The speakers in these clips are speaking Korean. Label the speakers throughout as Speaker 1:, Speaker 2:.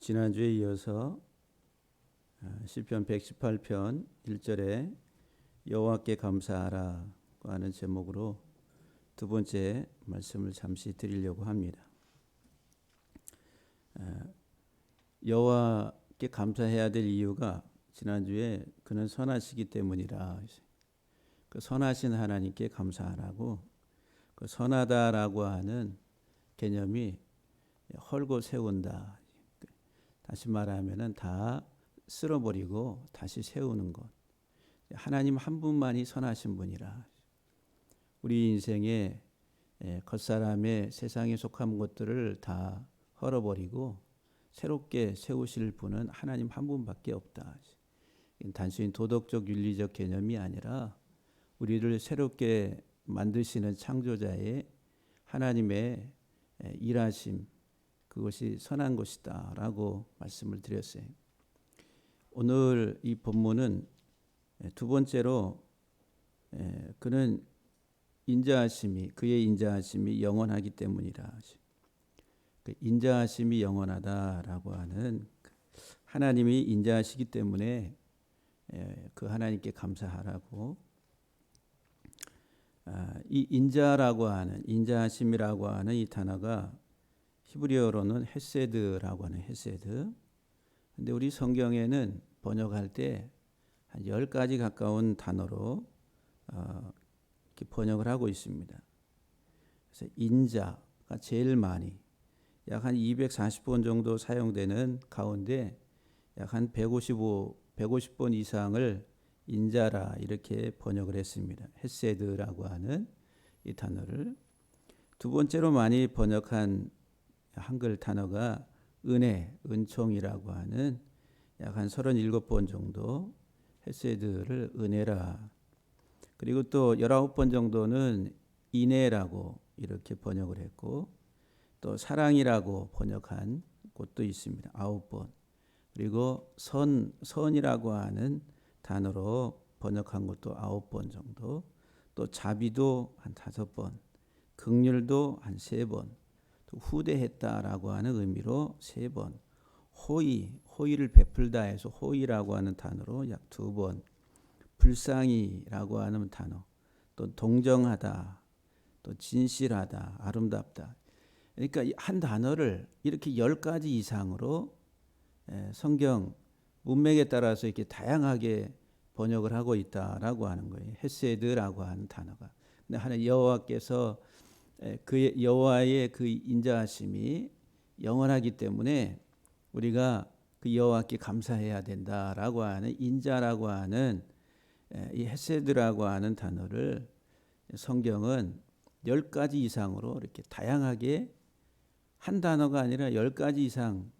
Speaker 1: 지난주에 이어서 시편 118편 1절에 여호와께 감사하라고 하는 제목으로 두 번째 말씀을 잠시 드리려고 합니다. 여호와께 감사해야 될 이유가 지난주에 그는 선하시기 때문이라, 그 선하신 하나님께 감사하라고, 그 선하다라고 하는 개념이 헐고 세운다, 다시 말하면은 다 쓸어버리고 다시 세우는 것. 하나님 한 분만이 선하신 분이라. 우리 인생에 겉사람의 세상에 속한 것들을 다 헐어버리고 새롭게 세우실 분은 하나님 한 분밖에 없다. 단순히 도덕적 윤리적 개념이 아니라 우리를 새롭게 만드시는 창조자의 하나님의 일하심, 그것이 선한 것이다 라고 말씀을 드렸어요. 오늘 이 본문은 두 번째로 그는 그의 인자하심이 영원하기 때문이라. 그 인자하심이 영원하다라고 하는, 하나님이 인자하시기 때문에 그 하나님께 감사하라고. 이 인자하심이라고 하는 이 단어가 히브리어로는 헤세드라고 하는 헤세드. 근데 우리 성경에는 번역할 때 한 10가지 가까운 단어로 이렇게 번역을 하고 있습니다. 그래서 인자가 제일 많이, 약 한 240번 정도 사용되는 가운데 약 한 150번 이상을 인자라 이렇게 번역을 했습니다. 헤세드라고 하는 이 단어를. 두 번째로 많이 번역한 한글 단어가 은총이라고 하는 약 한 37번 정도 헤세드를 은혜라. 그리고 또 19번 정도는 인애라고 이렇게 번역을 했고, 또 사랑이라고 번역한 곳도 있습니다. 9번. 그리고 선이라고 하는 단어로 번역한 것도 9번 정도. 또 자비도 한 5번, 긍휼도 한 3번, 또 후대했다라고 하는 의미로 3번, 호의를 베풀다 해서 호의라고 하는 단어로 약 2번, 불쌍히라고 하는 단어, 또 동정하다, 또 진실하다, 아름답다. 그러니까 한 단어를 이렇게 10가지 이상으로 성경 문맥에 따라서 이렇게 다양하게 번역을 하고 있다라고 하는 거예요. 헤세드라고 하는 단어가. 근데 하나님 여호와께서 그의 여호와의 그 인자하심이 영원하기 때문에 우리가 그 여호와께 감사해야 된다라고 하는 인자라고 하는 이 헤세드라고 하는 단어를 성경은 10가지 이상으로 이렇게 다양하게, 한 단어가 아니라 10가지 이상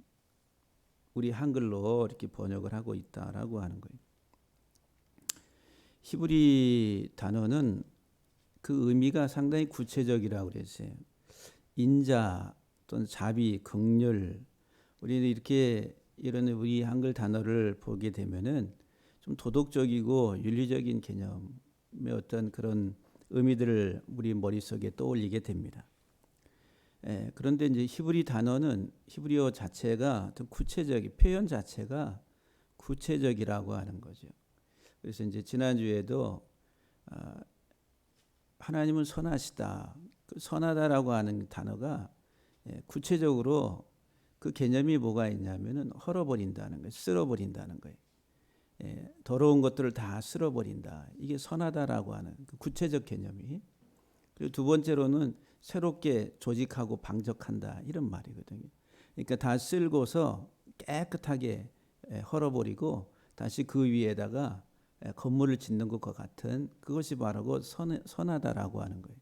Speaker 1: 우리 한글로 이렇게 번역을 하고 있다라고 하는 거예요. 히브리 단어는 그 의미가 상당히 구체적이라고 그랬어요. 인자 또는 자비, 긍휼. 우리는 이렇게 이런 우리 한글 단어를 보게 되면은 좀 도덕적이고 윤리적인 개념의 어떤 그런 의미들을 우리 머릿속에 떠올리게 됩니다. 그런데 이제 히브리 단어는, 히브리어 자체가 좀 구체적인, 표현 자체가 구체적이라고 하는 거죠. 그래서 이제 지난주에도 하나님은 선하시다, 그 선하다라고 하는 단어가 구체적으로 그 개념이 뭐가 있냐면은 헐어버린다는 거예요. 쓸어버린다는 거예요. 더러운 것들을 다 쓸어버린다. 이게 선하다라고 하는 그 구체적 개념이. 그리고 두 번째로는 새롭게 조직하고 방적한다, 이런 말이거든요. 그러니까 다 쓸고서 깨끗하게 헐어버리고 다시 그 위에다가 건물을 짓는 것과 같은, 그것이 바로 선하다라고 하는 거예요.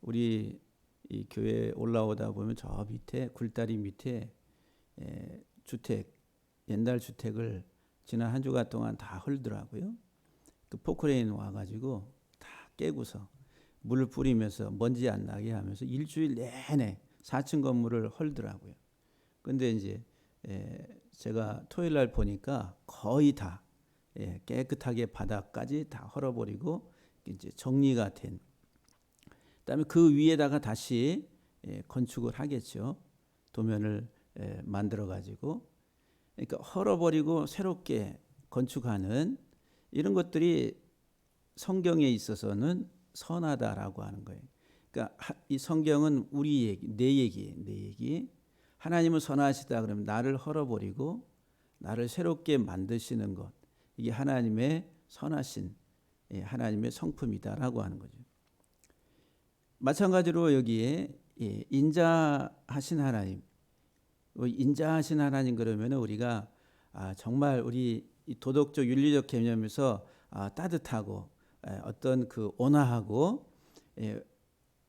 Speaker 1: 우리 이 교회 올라오다 보면 저 밑에, 굴다리 밑에 주택, 옛날 주택을 지난 한 주간 동안 다 헐더라고요. 그 포크레인 와가지고 다 깨고서 물을 뿌리면서 먼지 안 나게 하면서 일주일 내내 4층 건물을 헐더라고요. 근데 이제 제가 토요일 날 보니까 거의 다 깨끗하게 바닥까지 다 헐어버리고 이제 정리가 된. 그다음에 그 위에다가 다시 건축을 하겠죠. 도면을 만들어 가지고, 그러니까 헐어버리고 새롭게 건축하는 이런 것들이 성경에 있어서는 선하다라고 하는 거예요. 그러니까 이 성경은 우리 얘기, 내 얘기. 하나님은 선하시다 그러면 나를 헐어버리고 나를 새롭게 만드시는 것, 이게 하나님의 선하신 하나님의 성품이다라고 하는 거죠. 마찬가지로 여기에 인자하신 하나님, 인자하신 하나님 그러면 우리가 정말 우리 도덕적 윤리적 개념에서 따뜻하고 어떤 그 온화하고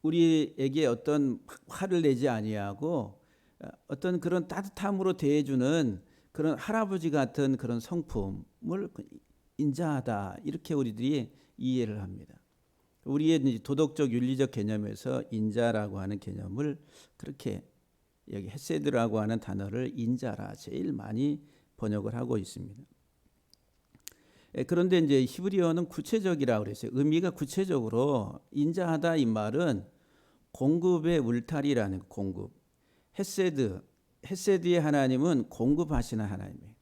Speaker 1: 우리에게 어떤 화를 내지 아니하고 어떤 그런 따뜻함으로 대해주는 그런 할아버지 같은 그런 성품을 인자하다, 이렇게 우리들이 이해를 합니다. 우리의 도덕적 윤리적 개념에서 인자라고 하는 개념을 그렇게 여기 헤세드라고 하는 단어를 인자라 제일 많이 번역을 하고 있습니다. 그런데 이제 히브리어는 구체적이라고 그랬어요. 의미가 구체적으로 인자하다 이 말은 공급의 울타리라는 공급. 헤세드의 하나님은 공급하시는 하나님이에요.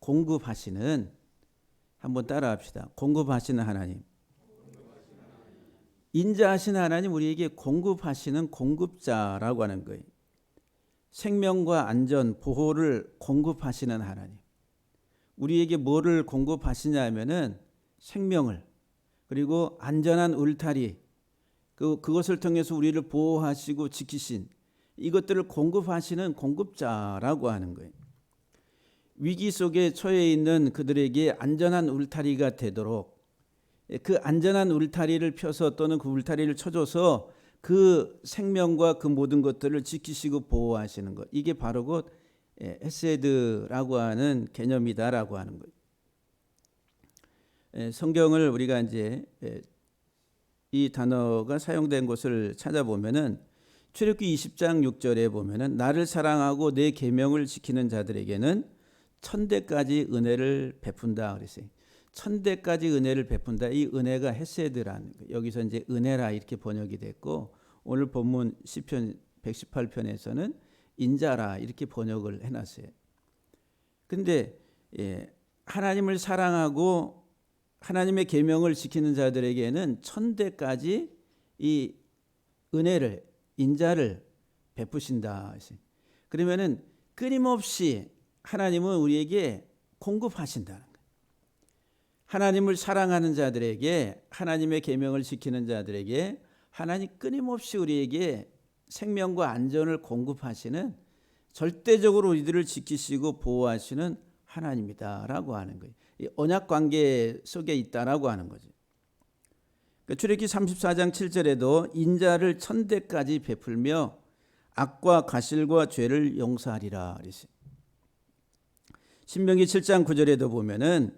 Speaker 1: 공급하시는, 한번 따라합시다. 공급하시는 하나님. 인자하신 하나님, 우리에게 공급하시는 공급자라고 하는 거예요. 생명과 안전, 보호를 공급하시는 하나님. 우리에게 뭐를 공급하시냐면은 생명을, 그리고 안전한 울타리, 그것을 통해서 우리를 보호하시고 지키신 이것들을 공급하시는 공급자라고 하는 거예요. 위기 속에 처해 있는 그들에게 안전한 울타리가 되도록 그 안전한 울타리를 펴서 또는 그 울타리를 쳐줘서 그 생명과 그 모든 것들을 지키시고 보호하시는 것, 이게 바로 곧 헤세드라고 하는 개념이다라고 하는 거예요. 성경을 우리가 이제 이 단어가 사용된 곳을 찾아보면은 출애굽기 20장 6절에 보면은 나를 사랑하고 내 계명을 지키는 자들에게는 천대까지 은혜를 베푼다 그랬어요. 천대까지 은혜를 베푼다. 이 은혜가 헤세드라는 거예요. 여기서 이제 은혜라 이렇게 번역이 됐고, 오늘 본문 시편 118편에서는 인자라 이렇게 번역을 해놨어요. 근데 하나님을 사랑하고 하나님의 계명을 지키는 자들에게는 천대까지 이 은혜를, 인자를 베푸신다. 그러면은 끊임없이 하나님은 우리에게 공급하신다는 거예요. 하나님을 사랑하는 자들에게, 하나님의 계명을 지키는 자들에게 하나님 끊임없이 우리에게 생명과 안전을 공급하시는, 절대적으로 우리들을 지키시고 보호하시는 하나님이다라고 하는 거예요. 이 언약 관계 속에 있다라고 하는 거죠. 출애굽기 34장 7절에도 인자를 천대까지 베풀며 악과 가실과 죄를 용서하리라 그랬어요. 신명기 7장 9절에도 보면은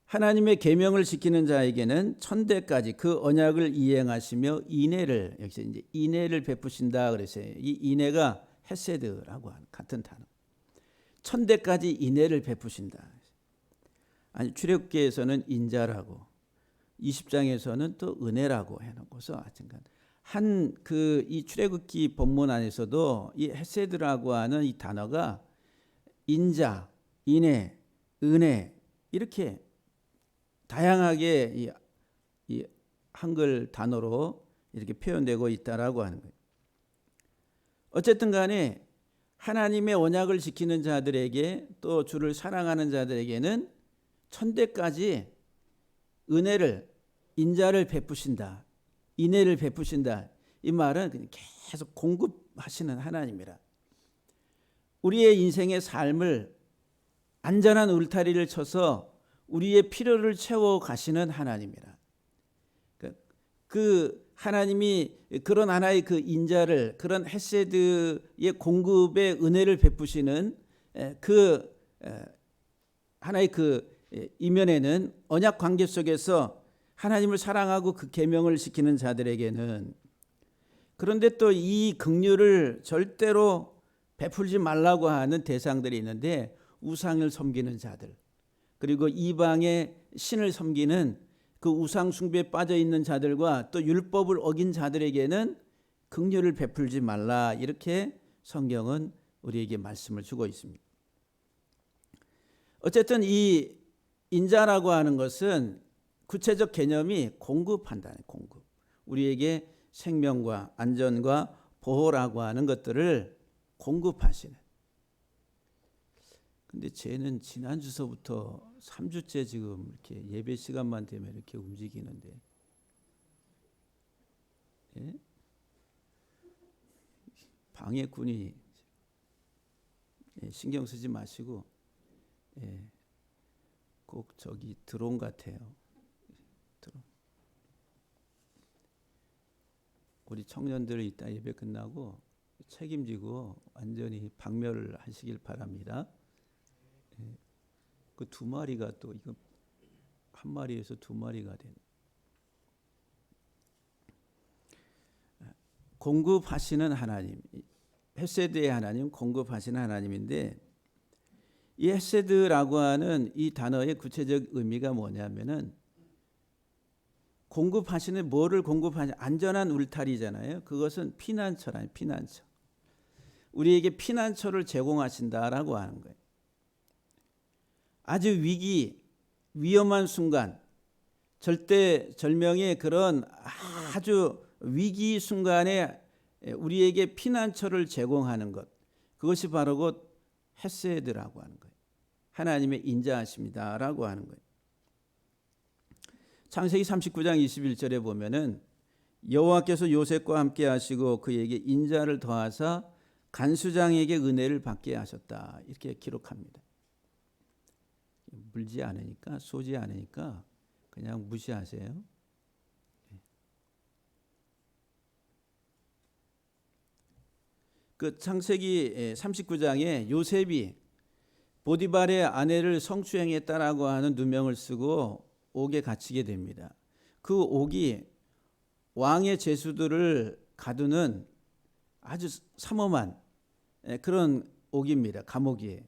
Speaker 1: 하나님의 계명을 지키는 자에게는 천대까지 그 언약을 이행하시며 인애를, 여기서 이제 인애를 베푸신다 그랬어요. 이 인애가 헤세드라고 하는 같은 단어. 천대까지 인애를 베푸신다. 아니, 출애굽기에서는 인자라고, 20장에서는 또 은혜라고 해놓고서 하여튼간 이 출애굽기 본문 안에서도 이 헤세드라고 하는 이 단어가 인자, 인애, 은혜 이렇게 다양하게 이 한글 단어로 이렇게 표현되고 있다라고 하는 거예요. 어쨌든 간에 하나님의 언약을 지키는 자들에게, 또 주를 사랑하는 자들에게는 천대까지 은혜를, 인자를 베푸신다, 인애를 베푸신다. 이 말은 그냥 계속 공급하시는 하나님이라. 우리의 인생의 삶을 안전한 울타리를 쳐서 우리의 필요를 채워 가시는 하나님이라. 그 하나님이 그런 하나의 그 인자를, 그런 헤세드의 공급의 은혜를 베푸시는 그 하나의 그 이면에는 언약 관계 속에서 하나님을 사랑하고 그 계명을 지키는 자들에게는, 그런데 또 이 긍휼을 절대로 베풀지 말라고 하는 대상들이 있는데, 우상을 섬기는 자들, 그리고 이방의 신을 섬기는 그 우상 숭배에 빠져 있는 자들과 또 율법을 어긴 자들에게는 긍휼을 베풀지 말라, 이렇게 성경은 우리에게 말씀을 주고 있습니다. 어쨌든 이 인자라고 하는 것은 구체적 개념이 공급한다는 공급. 우리에게 생명과 안전과 보호라고 하는 것들을 공급하시는. 근데 쟤는 지난주서부터 3주째 지금 이렇게 예배 시간만 되면 이렇게 움직이는데, 예? 방해꾼이 신경 쓰지 마시고, 꼭 저기 드론 같아요. 드론. 우리 청년들 이따 예배 끝나고 책임지고 완전히 박멸을 하시길 바랍니다. 그 두 마리가 또 이거 한 마리에서 두 마리가 된. 공급하시는 하나님, 헤세드의 하나님, 공급하시는 하나님인데, 이 헤세드라고 하는 이 단어의 구체적 의미가 뭐냐면은 공급하시는, 뭐를 공급하냐, 안전한 울타리잖아요. 그것은 피난처라는, 피난처. 우리에게 피난처를 제공하신다라고 하는 거예요. 아주 위험한 순간, 절대절명의 그런 아주 위기 순간에 우리에게 피난처를 제공하는 것, 그것이 바로 곧 헤세드라고 하는 거예요. 하나님의 인자하심이다라고 하는 거예요. 창세기 39장 21절에 보면은 여호와께서 요셉과 함께 하시고 그에게 인자를 더하사 간수장에게 은혜를 받게 하셨다, 이렇게 기록합니다. 물지 않으니까, 쏘지 않으니까 그냥 무시하세요. 그 창세기 39장에 요셉이 보디발의 아내를 성추행했다라고 하는 누명을 쓰고 옥에 갇히게 됩니다. 그 옥이 왕의 죄수들을 가두는 아주 삼엄한 그런 옥입니다. 감옥이에요.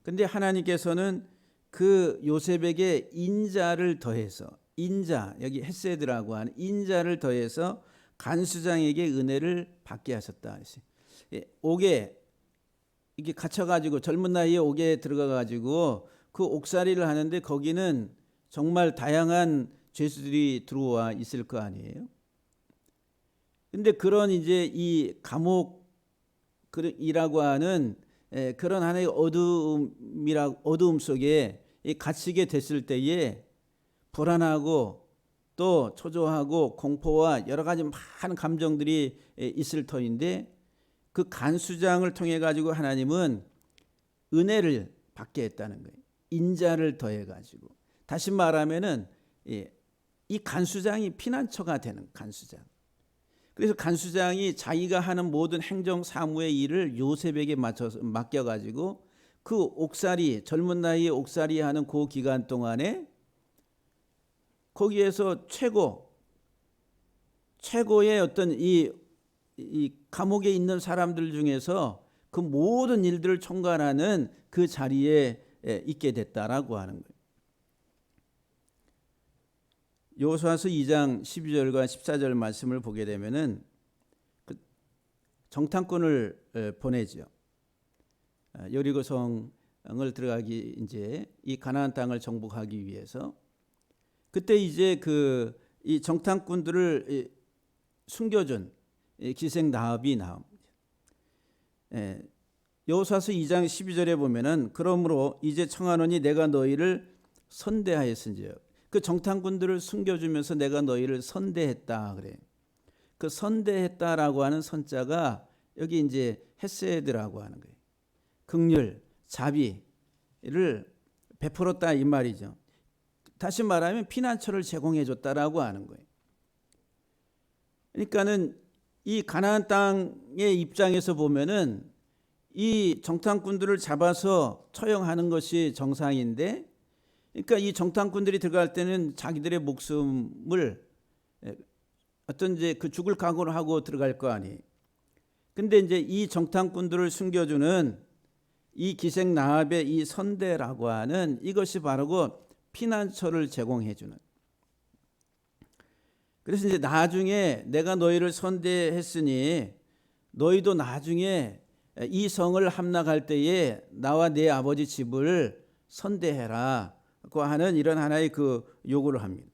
Speaker 1: 그런데 하나님께서는 그 요셉에게 인자를 더해서, 인자, 여기 헤세드라고 하는 인자를 더해서 간수장에게 은혜를 받게 하셨다. 옥에 이게 갇혀가지고 젊은 나이에 옥에 들어가가지고 그 옥살이를 하는데 거기는 정말 다양한 죄수들이 들어와 있을 거 아니에요. 근데 그런 이제 이 감옥이라고 하는 그런 하나의 어두움 속에 갇히게 됐을 때에 불안하고 또 초조하고 공포와 여러 가지 많은 감정들이 있을 터인데, 그 간수장을 통해 가지고 하나님은 은혜를 받게 했다는 거예요. 인자를 더해 가지고. 다시 말하면은 이 간수장이 피난처가 되는 간수장. 그래서 간수장이 자기가 하는 모든 행정 사무의 일을 요셉에게 맡겨 가지고 그 옥살이, 젊은 나이에 옥살이 하는 그 기간 동안에 거기에서 최고의 어떤 이 감옥에 있는 사람들 중에서 그 모든 일들을 총괄하는 그 자리에 있게 됐다라고 하는 거예요. 여호수아서 2장 12절과 14절 말씀을 보게 되면은 그 정탐꾼을 보내죠. 여리고 성을 들어가기, 이제 이 가나안 땅을 정복하기 위해서. 그때 이제 이 정탐꾼들을 숨겨준 기생 라합이 나옵니다. 여호수아서 2장 12절에 보면은 그러므로 이제 청하노니 내가 너희를 선대하였은지요. 그 정탐꾼들을 숨겨주면서 내가 너희를 선대했다 그래. 그 선대했다라고 하는 선자가 여기 이제 헤세드라고 하는 거예요. 긍휼, 자비를 베풀었다 이 말이죠. 다시 말하면 피난처를 제공해줬다라고 하는 거예요. 그러니까는 이 가나안 땅의 입장에서 보면은 이 정탐꾼들을 잡아서 처형하는 것이 정상인데, 그러니까 이 정탐꾼들이 들어갈 때는 자기들의 목숨을 어떤 이제 그 죽을 각오를 하고 들어갈 거 아니에요. 근데 이제 이 정탐꾼들을 숨겨주는 이 기생 라합의 이 선대라고 하는 이것이 바로 그 피난처를 제공해주는. 그래서 이제 나중에 내가 너희를 선대했으니 너희도 나중에 이 성을 함락할 때에 나와 내 아버지 집을 선대해라 고 하는 이런 하나의 그 요구를 합니다.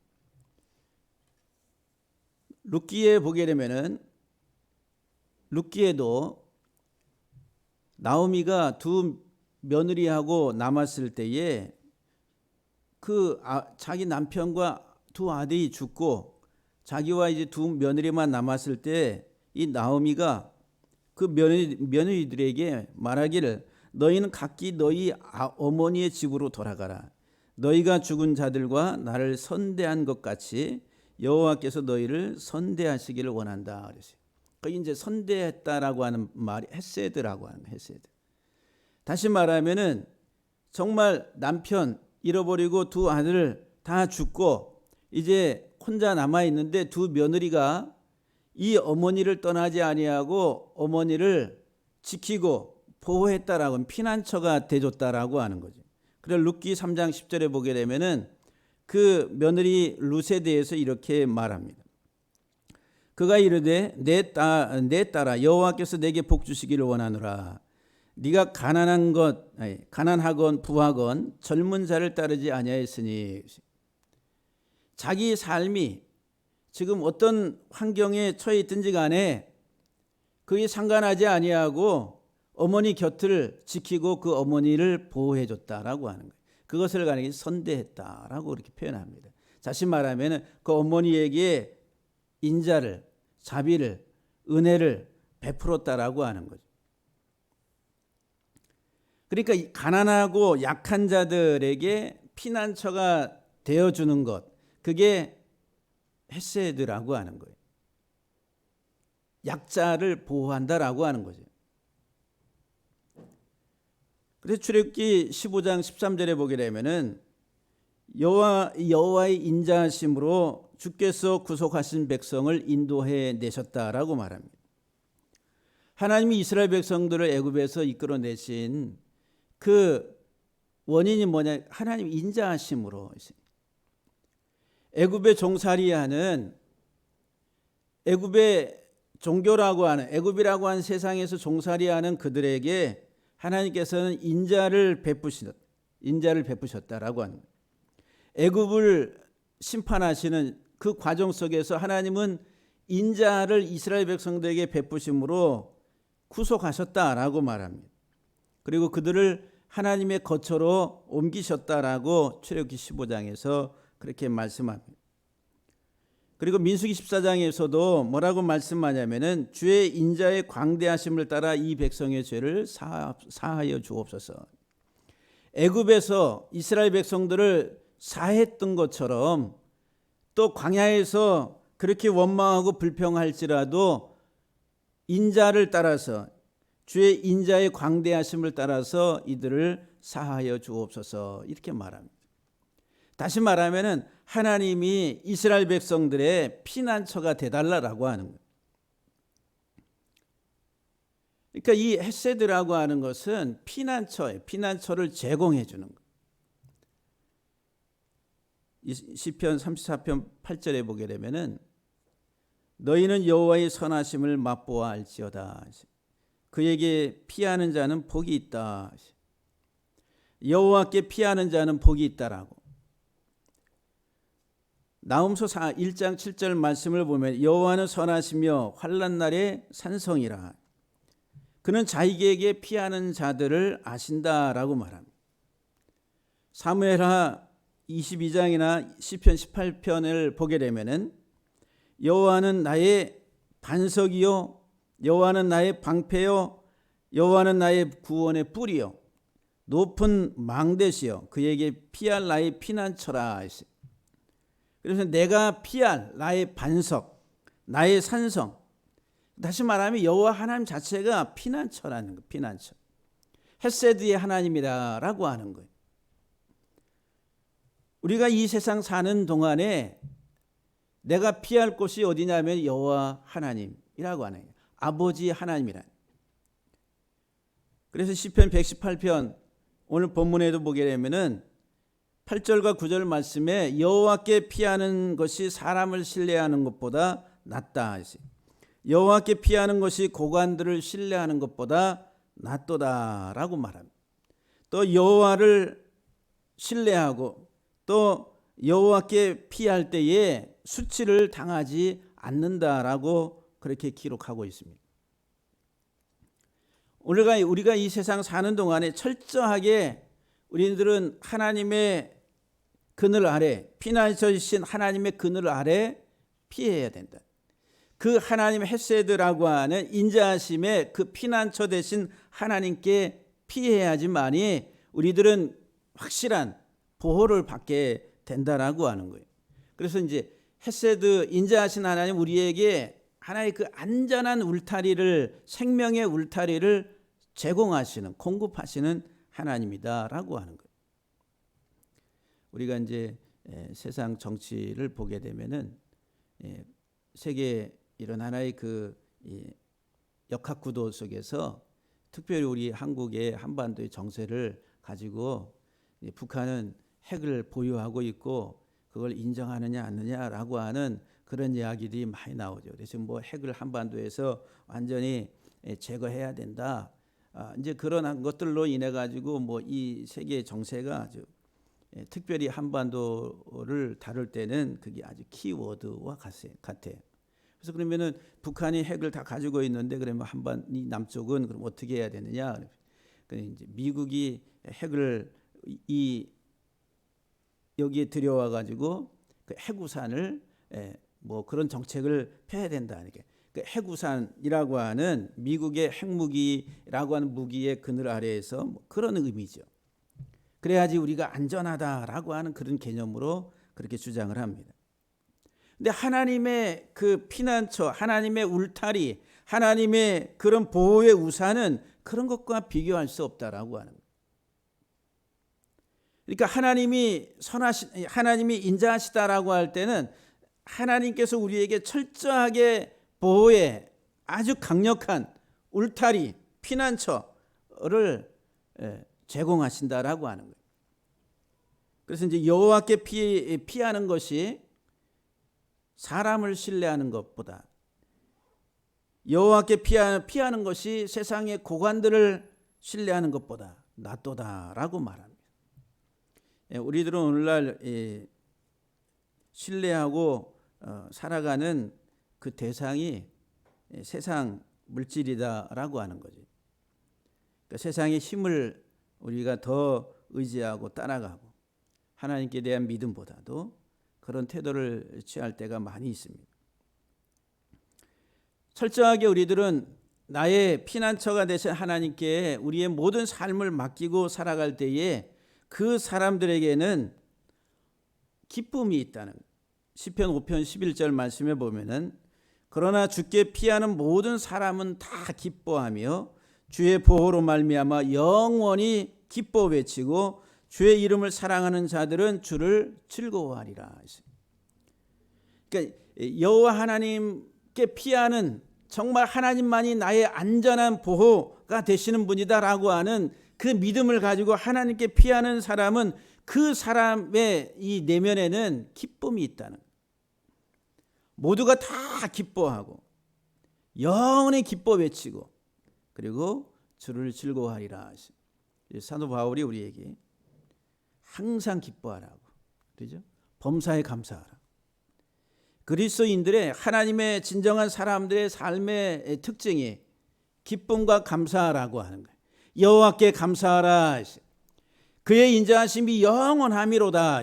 Speaker 1: 룻기에 보게 되면은 룻기에도 나오미가 두 며느리하고 남았을 때에 자기 남편과 두 아들이 죽고 자기와 이제 두 며느리만 남았을 때 이 나오미가 그 며느리들에게 말하기를 너희는 각기 너희 어머니의 집으로 돌아가라. 너희가 죽은 자들과 나를 선대한 것 같이 여호와께서 너희를 선대하시기를 원한다 그랬어요. 그 이제 선대했다라고 하는 말이 헤세드라고 하는 헤세드. 다시 말하면은 정말 남편 잃어버리고 두 아들 다 죽고 이제 혼자 남아 있는데 두 며느리가 이 어머니를 떠나지 아니하고 어머니를 지키고 보호했다라고 피난처가 돼줬다라고 하는 거죠. 그래서 룻기 3장 10절에 보게 되면은 그 며느리 룻에 대해서 이렇게 말합니다. 그가 이르되 내 딸아 여호와께서 내게 복 주시기를 원하노라. 네가 가난하건 부하건 젊은 자를 따르지 아니하였으니. 자기 삶이 지금 어떤 환경에 처해 있든지 간에 그게 상관하지 아니하고 어머니 곁을 지키고 그 어머니를 보호해 줬다라고 하는 거예요. 그것을 가리켜 선대했다라고 이렇게 표현합니다. 다시 말하면 그 어머니에게 인자를, 자비를, 은혜를 베풀었다라고 하는 거죠. 그러니까 가난하고 약한 자들에게 피난처가 되어주는 것, 그게 헤세드라고 하는 거예요. 약자를 보호한다라고 하는 거죠. 그래서 출애굽기 15장 13절에 보게 되면은 여호와의 인자하심으로 주께서 구속하신 백성을 인도해 내셨다라고 말합니다. 하나님이 이스라엘 백성들을 애굽에서 이끌어내신 그 원인이 뭐냐? 하나님 인자하심으로. 애굽의 종살이하는 애굽의 종교라고 하는 애굽이라고 하는 세상에서 종살이하는 그들에게 하나님께서는 인자를 베푸셨다라고 하는 거예요. 애굽을 심판하시는 그 과정 속에서 하나님은 인자를 이스라엘 백성들에게 베푸심으로 구속하셨다라고 말합니다. 그리고 그들을 하나님의 거처로 옮기셨다라고 출애굽기 15장에서 그렇게 말씀합니다. 그리고 민수기 14장에서도 뭐라고 말씀하냐면은 주의 인자의 광대하심을 따라 이 백성의 죄를 사하여 주옵소서. 애굽에서 이스라엘 백성들을 사했던 것처럼 또 광야에서 그렇게 원망하고 불평할지라도 인자를 따라서 주의 인자의 광대하심을 따라서 이들을 사하여 주옵소서 이렇게 말합니다. 다시 말하면은 하나님이 이스라엘 백성들의 피난처가 되달라라고 하는 거예요. 그러니까 이 헤세드라고 하는 것은 피난처예요. 피난처를 제공해 주는 거예요. 시편 34편 8절에 보게 되면은 너희는 여호와의 선하심을 맛보아 알지어다. 그에게 피하는 자는 복이 있다. 여호와께 피하는 자는 복이 있다라고. 나훔소 1장 7절 말씀을 보면 여호와는 선하시며 환난 날에 산성이라. 그는 자기에게 피하는 자들을 아신다라고 말합니다. 사무엘하 22장이나 시편 18편을 보게 되면은 여호와는 나의 반석이요 여호와는 나의 방패요 여호와는 나의 구원의 뿔이요 높은 망대시요 그에게 피할 나의 피난처라. 그래서 내가 피할 나의 반석, 나의 산성. 다시 말하면 여호와 하나님 자체가 피난처라는 거예요. 피난처. 헤세드의 하나님이라고 하는 거예요. 우리가 이 세상 사는 동안에 내가 피할 곳이 어디냐면 여호와 하나님이라고 하는 거예요. 아버지 하나님이라. 그래서 시편 118편 오늘 본문에도 보게 되면은 8절과 9절 말씀에 여호와께 피하는 것이 사람을 신뢰하는 것보다 낫다. 여호와께 피하는 것이 고관들을 신뢰하는 것보다 낫도다라고 말합니다. 또 여호와를 신뢰하고 또 여호와께 피할 때에 수치를 당하지 않는다라고 그렇게 기록하고 있습니다. 우리가 이 세상 사는 동안에 철저하게 우리들은 하나님의 그늘 아래, 피난처이신 하나님의 그늘 아래 피해야 된다. 그 하나님의 헤세드라고 하는 인자하심의 그 피난처 되신 하나님께 피해야지만이 우리들은 확실한 보호를 받게 된다라고 하는 거예요. 그래서 이제 헤세드, 인자하신 하나님, 우리에게 하나의 그 안전한 울타리를, 생명의 울타리를 제공하시는, 공급하시는 하나님이다라고 하는 거예요. 우리가 이제 세상 정치를 보게 되면은 세계 이런 하나의 그 역학 구도 속에서 특별히 우리 한국의 한반도의 정세를 가지고 북한은 핵을 보유하고 있고 그걸 인정하느냐 않느냐라고 하는 그런 이야기들이 많이 나오죠. 그래서 뭐 핵을 한반도에서 완전히 제거해야 된다. 이제 그런 것들로 인해 가지고 뭐 이 세계 정세가 아주 특별히 한반도를 다룰 때는 그게 아주 키워드와 같아요. 그래서 그러면은 북한이 핵을 다 가지고 있는데 그러면 이 남쪽은 그럼 어떻게 해야 되느냐? 이제 미국이 핵을 여기에 들여와 가지고 그 핵우산을 뭐 그런 정책을 펴야 된다. 그 핵우산이라고 하는 미국의 핵무기라고 하는 무기의 그늘 아래에서 뭐 그런 의미죠. 그래야지 우리가 안전하다라고 하는 그런 개념으로 그렇게 주장을 합니다. 근데 하나님의 그 피난처, 하나님의 울타리, 하나님의 그런 보호의 우산은 그런 것과 비교할 수 없다라고 하는 거예요. 그러니까 하나님이 인자하시다라고 할 때는 하나님께서 우리에게 철저하게 보호에 아주 강력한 울타리, 피난처를 제공하신다라고 하는 거예요. 그래서 이제 여호와께 피하는 것이 사람을 신뢰하는 것보다 여호와께 피하는 것이 세상의 고관들을 신뢰하는 것보다 낫도다라고 말합니다. 우리들은 오늘날 신뢰하고 살아가는 그 대상이 세상 물질이다라고 하는 거죠. 그러니까 세상의 힘을 우리가 더 의지하고 따라가고 하나님께 대한 믿음보다도 그런 태도를 취할 때가 많이 있습니다. 철저하게 우리들은 나의 피난처가 되신 하나님께 우리의 모든 삶을 맡기고 살아갈 때에 그 사람들에게는 기쁨이 있다는 시편 5편 11절 말씀에 보면은 그러나 주께 피하는 모든 사람은 다 기뻐하며 주의 보호로 말미암아 영원히 기뻐 외치고 주의 이름을 사랑하는 자들은 주를 즐거워하리라. 그러니까 여호와 하나님께 피하는 정말 하나님만이 나의 안전한 보호가 되시는 분이다라고 하는 그 믿음을 가지고 하나님께 피하는 사람은 그 사람의 이 내면에는 기쁨이 있다는 거예요. 모두가 다 기뻐하고 영원히 기뻐 외치고 그리고 주를 즐거워하리라. 사도 바울이 우리에게 항상 기뻐하라고 그러죠. 범사에 감사하라. 그리스도인들의 하나님의 진정한 사람들의 삶의 특징이 기쁨과 감사라고 하는 거예요. 여호와께 감사하라. 그의 인자하심이 영원함이로다.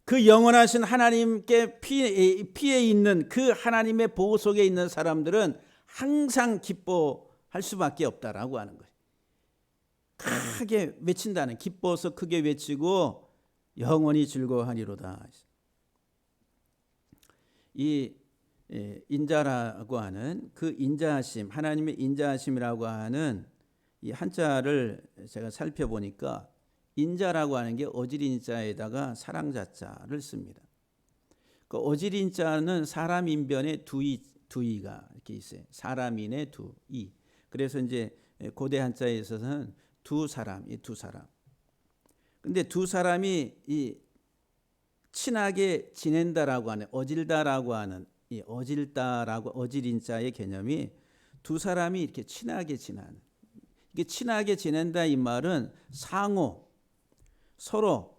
Speaker 1: 그 영원하신 하나님께 피해 있는 그 하나님의 보호 속에 있는 사람들은 항상 기뻐할 수밖에 없다라고 하는 거예요. 크게 외친다는, 기뻐서 크게 외치고 영원히 즐거워하리로다. 이 인자라고 하는 그 인자하심, 하나님의 인자하심이라고 하는 이 한자를 제가 살펴보니까 인자라고 하는 게 어질인자에다가 사랑자자를 씁니다. 그 어질인자는 사람 인변에 두이가 이렇게 있어요. 사람인의 두이. 그래서 이제 고대 한자에 있어서는 두 사람. 근데 두 사람이 이 친하게 지낸다라고 하는 어질다라고 하는 이 어질다라고 어질인자의 개념이 두 사람이 이렇게 친하게 지내는 이게 친하게 지낸다 이 말은 서로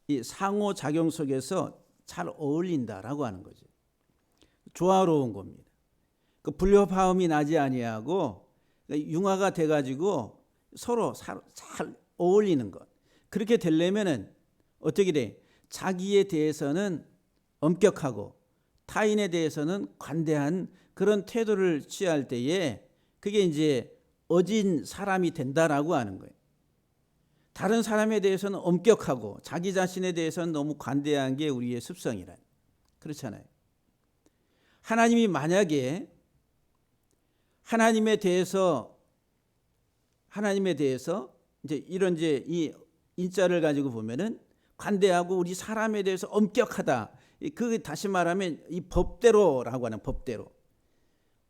Speaker 1: 이 상호 작용 속에서 잘 어울린다라고 하는 거죠. 조화로운 겁니다. 그 불협화음이 나지 아니하고 융화가 돼가지고 서로 잘 어울리는 것. 그렇게 되려면은 어떻게 돼? 자기에 대해서는 엄격하고 타인에 대해서는 관대한 그런 태도를 취할 때에 그게 이제 어진 사람이 된다라고 하는 거예요. 다른 사람에 대해서는 엄격하고 자기 자신에 대해서는 너무 관대한 게 우리의 습성이라. 그렇잖아요. 하나님이 만약에 하나님에 대해서 이제 이런 이제 이 인자를 가지고 보면은 관대하고 우리 사람에 대해서 엄격하다. 그 다시 말하면 이 법대로라고 하는 법대로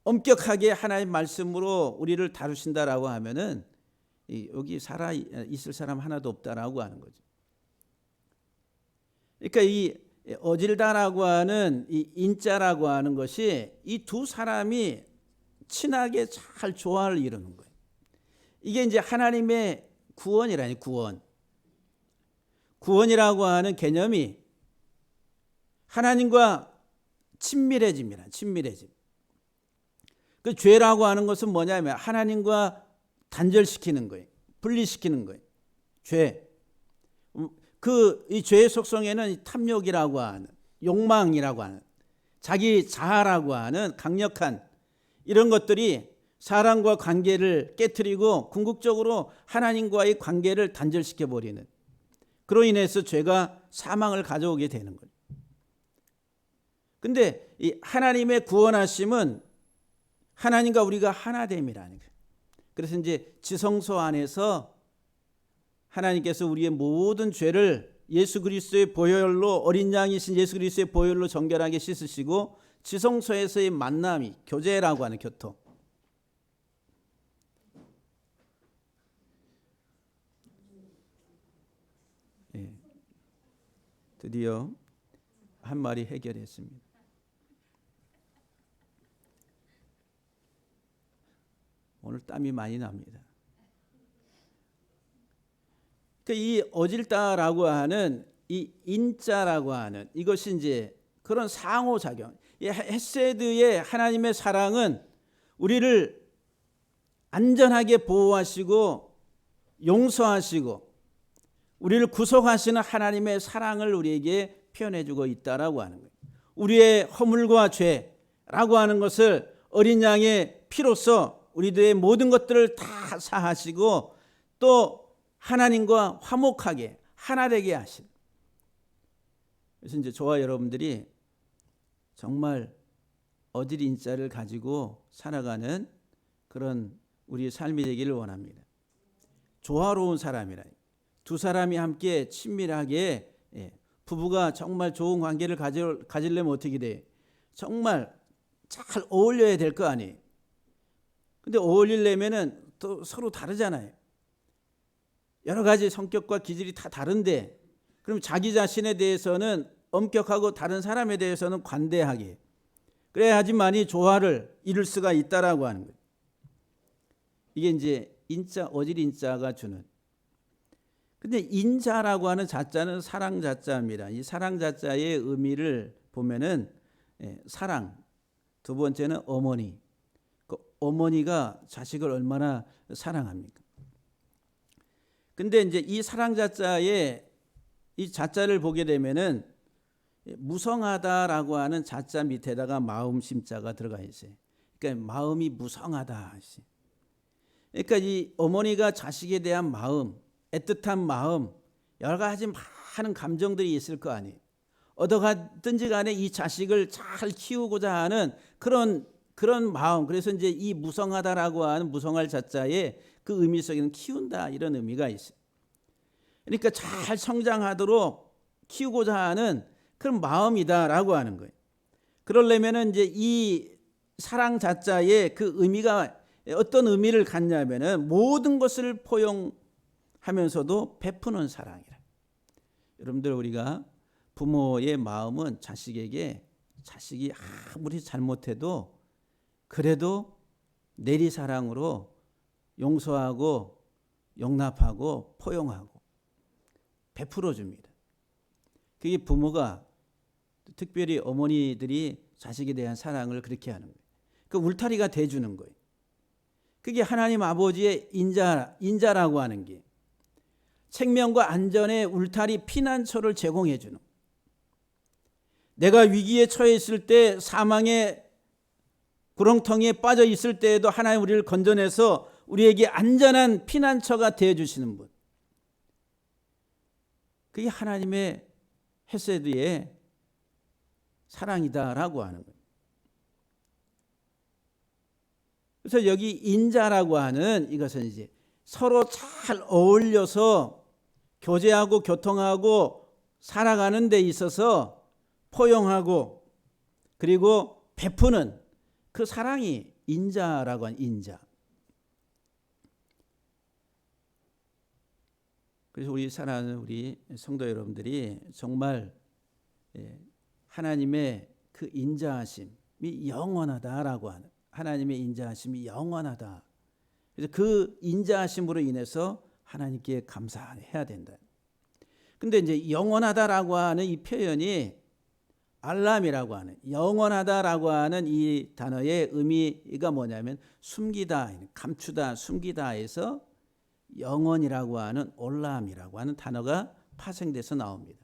Speaker 1: 엄격하게 하나님 말씀으로 우리를 다루신다라고 하면은 여기 살아 있을 사람 하나도 없다라고 하는 거죠. 그러니까 이 어질다라고 하는 이 인자라고 하는 것이 이 두 사람이 친하게 잘 조화를 이루는 거예요. 이게 이제 하나님의 구원이라니 구원이라고 하는 개념이 하나님과 친밀해짐이라 친밀해짐. 그 죄라고 하는 것은 뭐냐면 하나님과 단절시키는 거예요. 분리시키는 거예요. 죄. 이 죄의 속성에는 탐욕이라고 하는 욕망이라고 하는 자기 자아라고 하는 강력한 이런 것들이 사람과 관계를 깨트리고 궁극적으로 하나님과의 관계를 단절시켜 버리는 그로 인해서 죄가 사망을 가져오게 되는 거예요. 근데 이 하나님의 구원하심은 하나님과 우리가 하나됨이라는 거예요. 그래서 이제 지성소 안에서 하나님께서 우리의 모든 죄를 예수 그리스도의 보혈로 어린 양이신 예수 그리스도의 보혈로 정결하게 씻으시고 지성소에서의 만남이 교제라고 하는 교통. 예. 드디어 한 마리 해결했습니다. 오늘 땀이 많이 납니다. 이 어질다라고 하는 이 인자라고 하는 이것이 이제 그런 상호작용. 이 헤세드의 하나님의 사랑은 우리를 안전하게 보호하시고 용서하시고 우리를 구속하시는 하나님의 사랑을 우리에게 표현해주고 있다라고 하는 거예요. 우리의 허물과 죄라고 하는 것을 어린 양의 피로써 우리들의 모든 것들을 다 사하시고 또 하나님과 화목하게 하나 되게 하신. 그래서 이제 저와 여러분들이 정말 어질 인자를 가지고 살아가는 그런 우리의 삶이 되기를 원합니다. 조화로운 사람이라. 두 사람이 함께 친밀하게 부부가 정말 좋은 관계를 가지려면 어떻게 돼? 정말 잘 어울려야 될 거 아니에요. 근데 어울리려면은 또 서로 다르잖아요. 여러 가지 성격과 기질이 다 다른데 그럼 자기 자신에 대해서는 엄격하고 다른 사람에 대해서는 관대하게 그래야지만이 조화를 이룰 수가 있다라고 하는 거예요. 이게 이제 인자 어질 인자가 주는. 근데 인자라고 하는 자자는 사랑 자자입니다. 이 사랑 자자의 의미를 보면은 사랑. 두 번째는 어머니. 그 어머니가 자식을 얼마나 사랑합니까? 근데 이제 이 사랑 자자의 이 자자를 보게 되면은 무성하다라고 하는 자자 밑에다가 마음 심자가 들어가 있어요. 그러니까 마음이 무성하다. 그러니까 이 어머니가 자식에 대한 마음, 애틋한 마음, 여러 가지 많은 감정들이 있을 거 아니에요. 어떠하든지 간에 이 자식을 잘 키우고자 하는 그런 마음. 그래서 이제 이 무성하다라고 하는 무성할 자자에 그 의미 속에는 키운다 이런 의미가 있어요. 그러니까 잘 성장하도록 키우고자 하는 그런 마음이다라고 하는 거예요. 그러려면은 이제 이 사랑 자자의 그 의미가 어떤 의미를 갖냐면은 모든 것을 포용하면서도 베푸는 사랑이라. 여러분들 우리가 부모의 마음은 자식에게 자식이 아무리 잘못해도 그래도 내리사랑으로 용서하고 용납하고 포용하고 베풀어 줍니다. 그게 부모가, 특별히 어머니들이 자식에 대한 사랑을 그렇게 하는 거예요. 그 울타리가 돼주는 거예요. 그게 하나님 아버지의 인자라고 하는 게 생명과 안전의 울타리, 피난처를 제공해 주는 거예요. 내가 위기에 처해 있을 때, 사망의 구렁텅이에 빠져 있을 때에도 하나님 우리를 건져내서 우리에게 안전한 피난처가 되어 주시는 분. 그게 하나님의 헤세드의 사랑이다라고 하는 거예요. 그래서 여기 인자라고 하는 이것은 이제 서로 잘 어울려서 교제하고 교통하고 살아가는 데 있어서 포용하고 그리고 베푸는 그 사랑이 인자라고 하는 인자. 그래서 우리 사랑하는 우리 성도 여러분들이 정말 하나님의 그 인자하심이 영원하다라고 하는, 하나님의 인자하심이 영원하다. 그래서 그 인자하심으로 인해서 하나님께 감사해야 된다. 근데 이제 영원하다라고 하는 이 표현이 알람이라고 하는, 영원하다라고 하는 이 단어의 의미가 뭐냐면 숨기다, 감추다, 숨기다에서 영원이라고 하는 올람이라고 하는 단어가 파생돼서 나옵니다.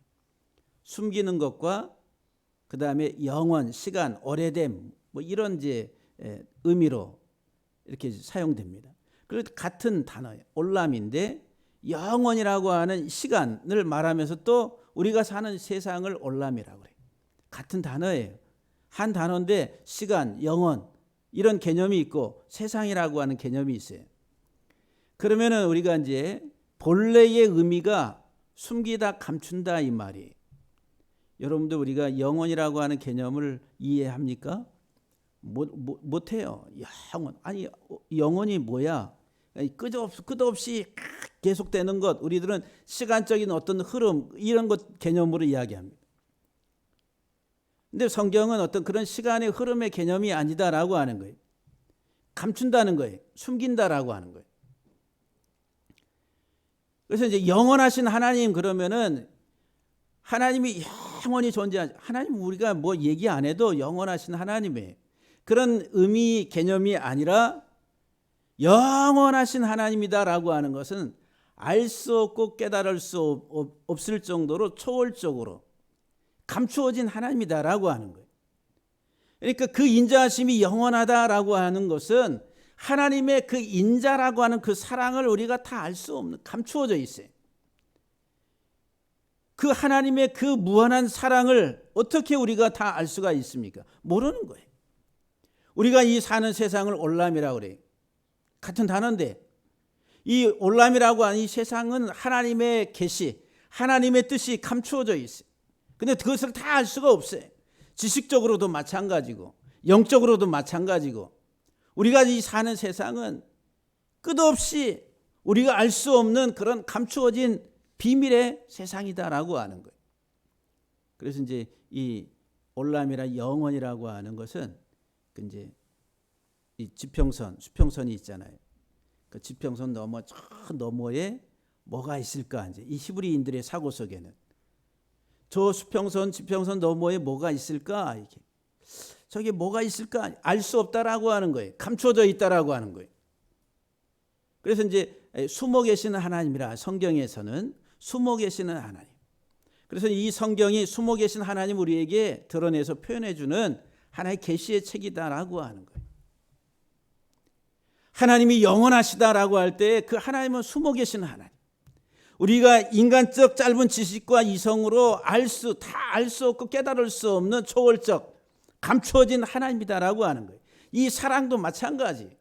Speaker 1: 숨기는 것과 그 다음에 영원, 시간, 오래됨, 뭐 이런 이제 의미로 이렇게 사용됩니다. 그래서 같은 단어예요. 올람인데 영원이라고 하는 시간을 말하면서 또 우리가 사는 세상을 올람이라고 그래요. 같은 단어예요. 한 단어인데 시간, 영원 이런 개념이 있고 세상이라고 하는 개념이 있어요. 그러면은 우리가 이제 본래의 의미가 숨기다, 감춘다 이 말이에요. 여러분들 우리가 영원이라고 하는 개념을 이해합니까? 못해요. 영원. 아니 영원이 뭐야? 끝없이 계속되는 것. 우리들은 시간적인 어떤 흐름 이런 것 개념으로 이야기합니다. 근데 성경은 어떤 그런 시간의 흐름의 개념이 아니다라고 하는 거예요. 감춘다는 거예요. 숨긴다라고 하는 거예요. 그래서 이제 영원하신 하나님 그러면은 하나님이 영원히 존재하지. 하나님 우리가 뭐 얘기 안 해도 영원하신 하나님이에요. 그런 의미 개념이 아니라 영원하신 하나님이다라고 하는 것은 알 수 없고 깨달을 수 없을 정도로 초월적으로 감추어진 하나님이다라고 하는 거예요. 그러니까 그 인자하심이 영원하다라고 하는 것은 하나님의 그 인자라고 하는 그 사랑을 우리가 다 알 수 없는, 감추어져 있어요. 그 하나님의 그 무한한 사랑을 어떻게 우리가 다 알 수가 있습니까? 모르는 거예요. 우리가 이 사는 세상을 올람이라고 그래요. 같은 단어인데 이 올람이라고 하는 이 세상은 하나님의 계시, 하나님의 뜻이 감추어져 있어요. 근데 그것을 다 알 수가 없어요. 지식적으로도 마찬가지고 영적으로도 마찬가지고 우리가 이 사는 세상은 끝없이 우리가 알 수 없는 그런 감추어진 비밀의 세상이다라고 하는 거예요. 그래서 이제 이 올람이라 영원이라고 하는 것은 이제 이 지평선, 수평선이 있잖아요. 그 지평선 너머 저 너머에 뭐가 있을까? 이제 이 히브리인들의 사고 속에는 저 수평선, 지평선 너머에 뭐가 있을까? 이게 저게 뭐가 있을까? 알 수 없다라고 하는 거예요. 감춰져 있다라고 하는 거예요. 그래서 이제 숨어 계시는 하나님이라 성경에서는 숨어 계시는 하나님. 그래서 이 성경이 숨어 계신 하나님 우리에게 드러내서 표현해 주는 하나의 계시의 책이다라고 하는 거예요. 하나님이 영원하시다라고 할 때 그 하나님은 숨어 계시는 하나님. 우리가 인간적 짧은 지식과 이성으로 알 수 없고 깨달을 수 없는 초월적 감추어진 하나님이다라고 하는 거예요. 이 사랑도 마찬가지.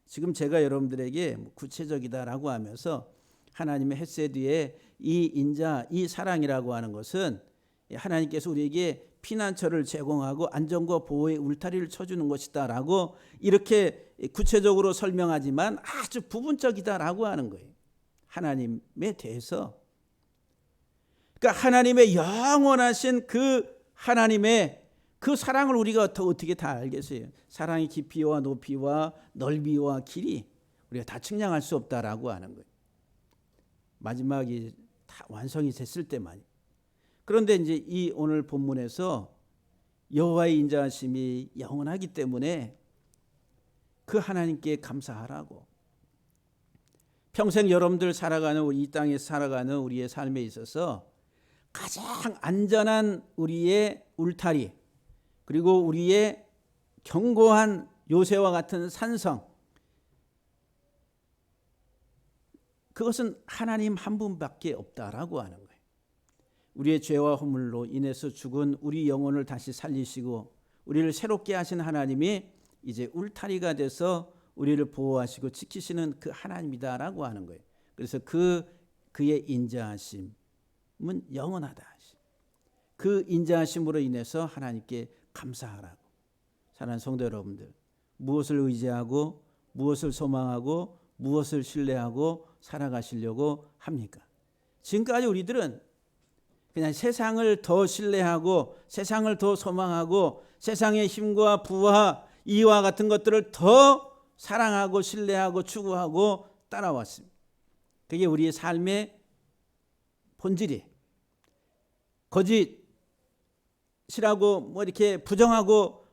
Speaker 1: 지금 제가 여러분들에게 구체적이다라고 하면서 하나님의 헤세드의 이 인자, 이 사랑이라고 하는 것은 하나님께서 우리에게 피난처를 제공하고 안전과 보호의 울타리를 쳐주는 것이다라고 이렇게 구체적으로 설명하지만 아주 부분적이다라고 하는 거예요. 하나님에 대해서. 그러니까 하나님의 영원하신 그 하나님의 그 사랑을 우리가 어떻게 다 알겠어요? 사랑의 깊이와 높이와 넓이와 길이 우리가 다 측량할 수 없다라고 하는 거예요. 마지막이 다 완성이 됐을 때만이. 그런데 이제 이 오늘 본문에서 여호와의 인자하심이 영원하기 때문에 그 하나님께 감사하라고. 평생 여러분들 살아가는 우리 이 땅에 살아가는 우리의 삶에 있어서 가장 안전한 우리의 울타리, 그리고 우리의 견고한 요새와 같은 산성, 그것은 하나님 한 분밖에 없다라고 하는 거예요. 우리의 죄와 허물로 인해서 죽은 우리 영혼을 다시 살리시고 우리를 새롭게 하신 하나님이 이제 울타리가 돼서 우리를 보호하시고 지키시는 그 하나님이다라고 하는 거예요. 그래서 그의 인자하심은 영원하다. 그 인자하심으로 인해서 하나님께 감사하라고. 사랑하는 성도 여러분들, 무엇을 의지하고 무엇을 소망하고 무엇을 신뢰하고 살아가시려고 합니까? 지금까지 우리들은 그냥 세상을 더 신뢰하고 세상을 더 소망하고 세상의 힘과 부와 이와 같은 것들을 더 사랑하고 신뢰하고 추구하고 따라왔습니다. 그게 우리의 삶의 본질이. 거짓이라고 뭐 이렇게 부정하고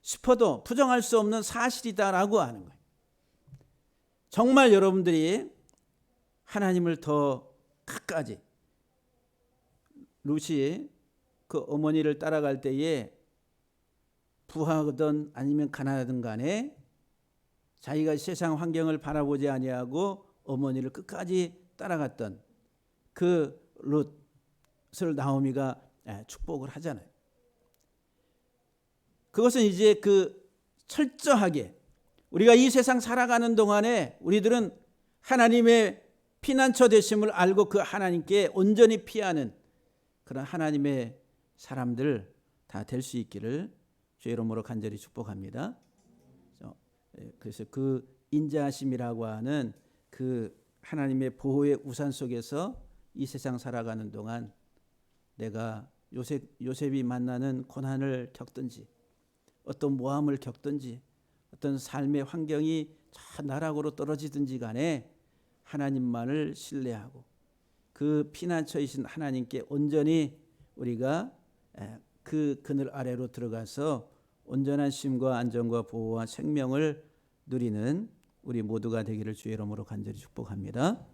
Speaker 1: 싶어도 부정할 수 없는 사실이다라고 하는 거예요. 정말 여러분들이 하나님을 더 끝까지, 룻이 그 어머니를 따라갈 때에 부하든 아니면 가난하든 간에 자기가 세상 환경을 바라보지 아니하고 어머니를 끝까지 따라갔던 그 룻을 나오미가 축복을 하잖아요. 그것은 이제 그 철저하게 우리가 이 세상 살아가는 동안에 우리들은 하나님의 피난처 되심을 알고 그 하나님께 온전히 피하는 그런 하나님의 사람들 다 될 수 있기를 주의 이름으로 간절히 축복합니다. 그래서 그 인자하심이라고 하는 그 하나님의 보호의 우산 속에서 이 세상 살아가는 동안 내가 요셉이 만나는 고난을 겪든지 어떤 모함을 겪든지 어떤 삶의 환경이 저 나락으로 떨어지든지 간에 하나님만을 신뢰하고 그 피난처이신 하나님께 온전히 우리가 그 그늘 아래로 들어가서 온전한 쉼과 안전과 보호와 생명을 누리는 우리 모두가 되기를 주의 이름으로 간절히 축복합니다.